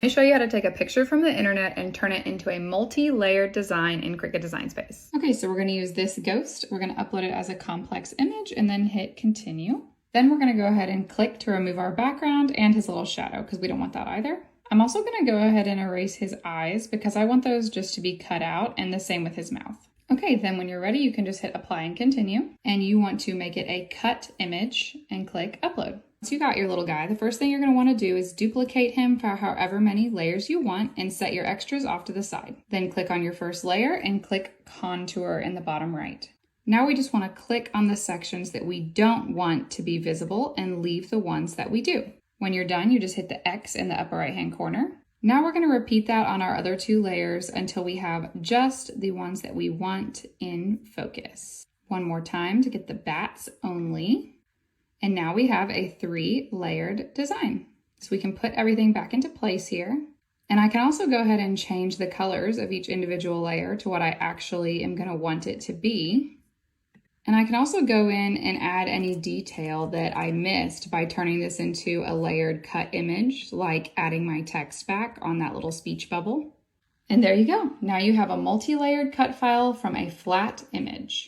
Let me show you how to take a picture from the internet and turn it into a multi-layered design in Cricut Design Space. Okay, so we're going to use this ghost. We're going to upload it as a complex image and then hit continue. Then we're going to go ahead and click to remove our background and his little shadow because we don't want that either. I'm also going to go ahead and erase his eyes because I want those just to be cut out, and the same with his mouth. Okay, then when you're ready, you can just hit apply and continue, and you want to make it a cut image and click upload. Once you got your little guy, the first thing you're going to want to do is duplicate him for however many layers you want and set your extras off to the side. Then click on your first layer and click contour in the bottom right. Now we just want to click on the sections that we don't want to be visible and leave the ones that we do. When you're done, you just hit the X in the upper right hand corner. Now we're going to repeat that on our other two layers until we have just the ones that we want in focus. One more time to get the bats only. And now we have a 3-layered design. So we can put everything back into place here. And I can also go ahead and change the colors of each individual layer to what I actually am going to want it to be. And I can also go in and add any detail that I missed by turning this into a layered cut image, like adding my text back on that little speech bubble. And there you go. Now you have a multi-layered cut file from a flat image.